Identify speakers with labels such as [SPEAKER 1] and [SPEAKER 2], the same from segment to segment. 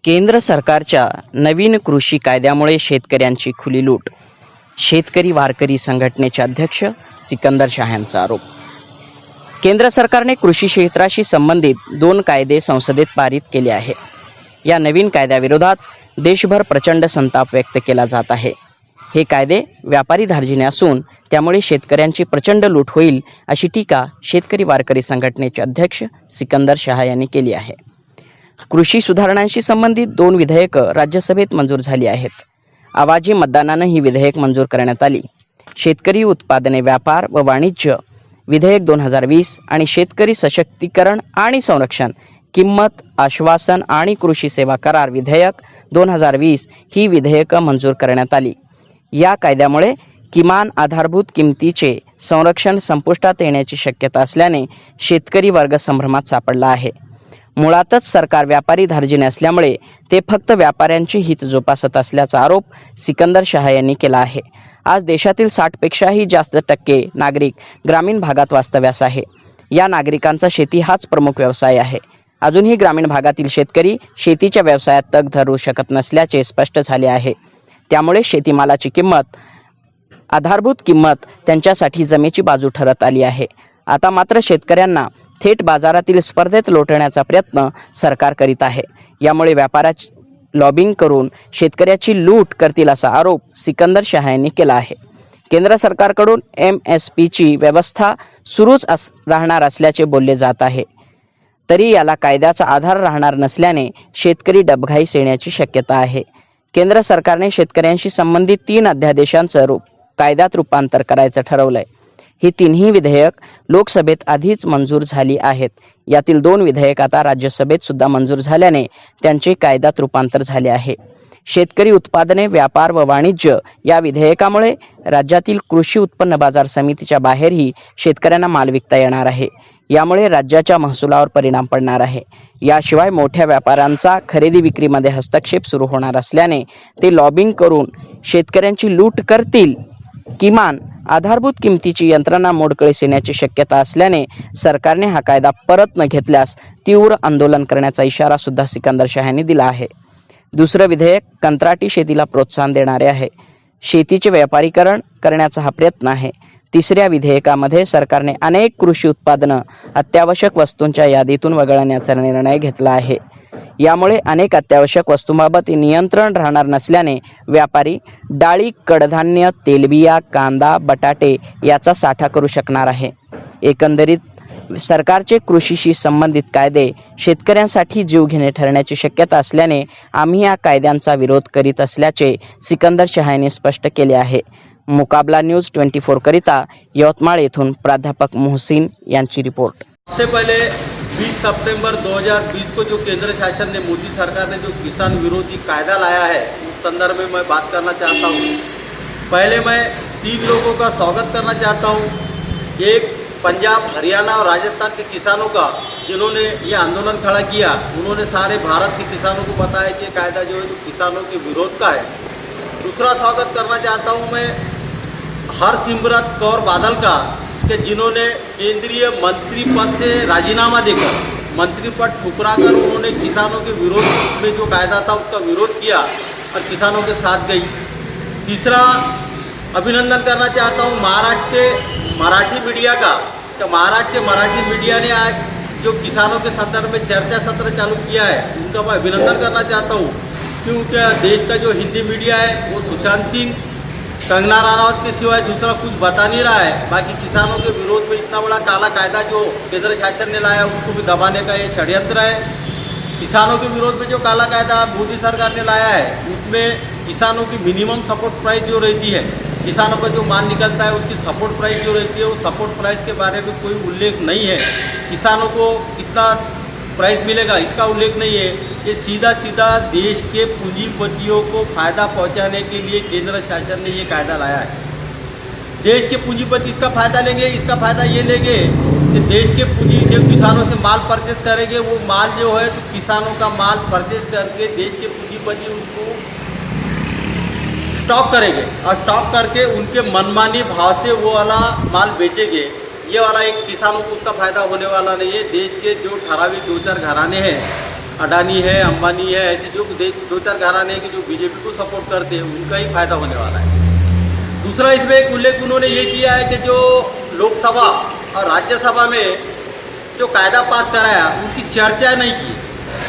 [SPEAKER 1] केंद्र सरकारच्या नवीन कृषी कायद्यामुळे शेतकऱ्यांची खुली लूट. शेतकरी वारकरी संघटनेचे अध्यक्ष सिकंदर शाह यांचा आरोप. केंद्र सरकारने कृषी क्षेत्राशी संबंधित 2 कायदे संसदेत पारित केले आहे. या नवीन कायद्याविरोधात देशभर प्रचंड संताप व्यक्त केला जात आहे. हे कायदे व्यापारी धार्जिणे असून त्यामुळे शेतकऱ्यांची प्रचंड लूट होईल अशी टीका शेतकरी वारकरी संघटनेचे अध्यक्ष सिकंदर शाह यांनी केली आहे. कृषी सुधारणांशी संबंधित 2 विधेयकं राज्यसभेत मंजूर झाली आहेत. आवाजी मतदानाने ही विधेयक मंजूर करण्यात आली. शेतकरी उत्पादने व्यापार व वाणिज्य विधेयक 2020 आणि शेतकरी सशक्तीकरण आणि संरक्षण किंमत आश्वासन आणि कृषी सेवा करार विधेयक 2020 ही विधेयकं मंजूर करण्यात आली. या कायद्यामुळे किमान आधारभूत किमतीचे संरक्षण संपुष्टात येण्याची शक्यता असल्याने शेतकरी वर्ग संभ्रमात सापडला आहे. मुळातच सरकार व्यापारी धार्जिणे असल्यामुळे ते फक्त व्यापाऱ्यांची हित जोपासत असल्याचा आरोप सिकंदर शाह यांनी केला आहे. आज देशातील 60 पेक्षाही जास्त टक्के नागरिक ग्रामीण भागात वास्तव्यास आहे. या नागरिकांचा शेती हाच प्रमुख व्यवसाय आहे. अजूनही ग्रामीण भागातील शेतकरी शेतीच्या व्यवसायात तग धरू शकत नसल्याचे स्पष्ट झाले आहे. त्यामुळे शेतीमालाची किंमत आधारभूत किंमत त्यांच्यासाठी जमेची बाजू ठरत आली आहे. आता मात्र शेतकऱ्यांना थेट बाजारातील स्पर्धेत लोटण्याचा प्रयत्न सरकार करीत आहे. यामुळे व्यापाराची लॉबिंग करून शेतकऱ्याची लूट करतील असा आरोप सिकंदर शाह यांनी केला आहे. केंद्र सरकारकडून MSPची व्यवस्था सुरूच राहणार असल्याचे बोलले जात आहे. तरी याला कायद्याचा आधार राहणार नसल्याने शेतकरी डबघाईस येण्याची शक्यता आहे. केंद्र सरकारने शेतकऱ्यांशी संबंधित 3 अध्यादेशांचं कायद्यात रूपांतर करायचं ठरवलंय. ही 3ही विधेयक लोकसभेत आधीच मंजूर झाली आहेत. यातील 2 विधेयक आता राज्यसभेत सुद्धा मंजूर झाल्याने त्यांचे कायद्यात रूपांतर झाले आहे. शेतकरी उत्पादने व्यापार व वाणिज्य या विधेयकामुळे राज्यातील कृषी उत्पन्न बाजार समितीच्या बाहेरही शेतकऱ्यांना माल विकता येणार आहे. यामुळे राज्याच्या महसुलावर परिणाम पडणार आहे. याशिवाय मोठ्या व्यापाऱ्यांचा खरेदी विक्रीमध्ये हस्तक्षेप सुरू होणार असल्याने ते लॉबिंग करून शेतकऱ्यांची लूट करतील. किमान आधारभूत किमतीची यंत्रणा मोडकळीस येण्याची शक्यता असल्याने सरकारने हा कायदा परत न घेतल्यास तीव्र आंदोलन करण्याचा इशारा सुद्धा सिकंदर शाह यांनी दिला आहे. दुसरं विधेयक कंत्राटी शेतीला प्रोत्साहन देणारे आहे. शेतीचे व्यापारीकरण करण्याचा हा प्रयत्न आहे. तिसऱ्या विधेयकामध्ये सरकारने अनेक कृषी उत्पादनं अत्यावश्यक वस्तूंच्या यादीतून वगळण्याचा निर्णय घेतला आहे. यामुळे अनेक अत्यावश्यक वस्तूंबाबत नियंत्रण राहणार नसल्याने व्यापारी डाळी कडधान्य तेलबिया कांदा बटाटे याचा साठा करू शकणार आहे. एकंदरीत सरकारचे कृषीशी संबंधित कायदे शेतकऱ्यांसाठी जीवघेणे ठरण्याची शक्यता असल्याने आम्ही या कायद्यांचा विरोध करीत असल्याचे सिकंदर शाह यांनी स्पष्ट केले आहे. मुकाबला न्यूज 24 करिता यवतमाळ येथून प्राध्यापक मोहसिन यांची रिपोर्ट.
[SPEAKER 2] सबसे पहले 20 सितंबर 2020 को जो केंद्र शासन ने मोदी सरकार ने जो किसान विरोधी कायदा लाया है उस संदर्भ में मैं बात करना चाहता हूँ. पहले मैं 3 लोगों का स्वागत करना चाहता हूँ. एक पंजाब हरियाणा और राजस्थान के किसानों का जिन्होंने ये आंदोलन खड़ा किया. उन्होंने सारे भारत के किसानों को बताया कि ये कायदा जो है तो किसानों के विरोध का है. दूसरा स्वागत करना चाहता हूँ मैं हरसिमरत कौर बादल का कि जिन्होंने केंद्रीय मंत्री पद से राजीनामा देकर मंत्री पद ठुकरा कर उन्होंने किसानों के विरोध में जो कायदा था उसका विरोध किया और किसानों के साथ गई. तीसरा अभिनंदन करना चाहता हूँ महाराष्ट्र के मराठी मीडिया का. तो महाराष्ट्र के मराठी मीडिया ने आज जो किसानों के संदर्भ में चर्चा सत्र चालू किया है उनका मैं अभिनंदन करना चाहता हूँ. क्योंकि देश का जो हिंदी मीडिया है वो सुशांत सिंह कंगना रनावत के सिवाय दूसरा कुछ बता नहीं रहा है. बाकी किसानों के विरोध में इतना बड़ा काला कायदा जो केंद्र शासन ने लाया उसको भी दबाने का ये षड्यंत्र है. किसानों के विरोध में जो काला कायदा मोदी सरकार ने लाया है उसमें किसानों की मिनिमम सपोर्ट प्राइस जो रहती है किसानों का जो माल निकलता है उसकी सपोर्ट प्राइस जो रहती है वो सपोर्ट प्राइस के बारे में कोई उल्लेख नहीं है. किसानों को कितना प्राइस मिलेगा इसका उल्लेख नहीं है. ये सीधा सीधा देश के पूंजीपतियों को फ़ायदा पहुंचाने के लिए केंद्र शासन ने ये कायदा लाया है. देश के पूंजीपति इसका फ़ायदा लेंगे. इसका फ़ायदा ये लेंगे कि देश के पूंजी जो किसानों से माल परचेज करेंगे वो माल जो है तो किसानों का माल परचेज करके देश के पूंजीपति उनको स्टॉक करेंगे और स्टॉक करके उनके मनमानी भाव से वो वाला माल बेचेंगे. ये वाला एक किसानों को उसका फ़ायदा होने वाला नहीं है. देश के जो ठरावी 2-4 घराने हैं अडानी है, अंबानी है, ऐसे जो दो चार घराने हैं कि जो बीजेपी को सपोर्ट करते हैं, उनका ही फायदा होने वाला है। दूसरा इसमें एक उल्लेख उन्होंने ये किया है कि जो लोकसभा और राज्यसभा में जो कायदा पास कराया उनकी चर्चा नहीं की,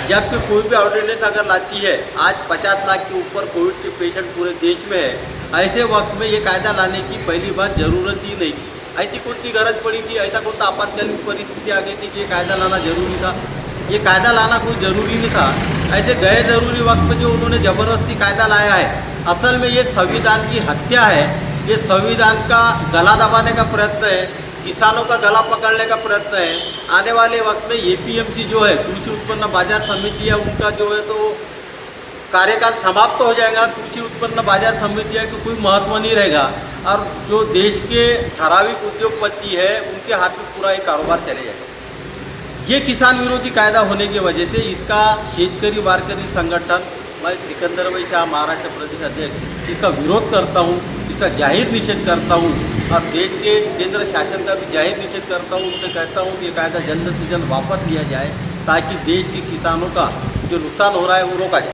[SPEAKER 2] जबकि कोई भी ऑर्डिनेंस अगर लाती है, आज 50 लाख के ऊपर कोविड के पेशेंट पूरे देश में है, ऐसे वक्त में ये कायदा लाने की पहली बात जरूरत ही नहीं थी। ऐसी कौन सी गरज पड़ी थी, ऐसा कौन सा आपातकालीन परिस्थिति आ गई थी कि ये कायदा लाना जरूरी था? ये कायदा लाना कोई ज़रूरी नहीं था। ऐसे गैर ज़रूरी वक्त में जो उन्होंने ज़बरदस्ती कायदा लाया है, असल में ये संविधान की हत्या है। ये संविधान का गला दबाने का प्रयत्न है, किसानों का गला पकड़ने का प्रयत्न है। आने वाले वक्त में एपीएमसी जो है, कृषि उत्पन्न बाजार समिति है, उनका जो है तो कार्यकाल समाप्त हो जाएगा। कृषि उत्पन्न बाजार समितियाँ का कोई महत्व नहीं रहेगा और जो देश के ठराविक उद्योगपति है, उनके हाथ में पूरा ये कारोबार चले जाएगा। ये किसान विरोधी कायदा होने की वजह से इसका शेतकरी वारकरी संगठन, मैं सिकंदर भाई शाह महाराष्ट्र प्रदेश अध्यक्ष, इसका विरोध करता हूँ, इसका जाहिर निषेध करता हूँ और देश के केंद्र शासन का भी जाहिर निषेध करता हूँ। उनसे कहता हूँ कि ये कायदा जल्द से जल्द वापस लिया जाए ताकि देश के किसानों का जो नुकसान हो रहा है वो रोका जाए।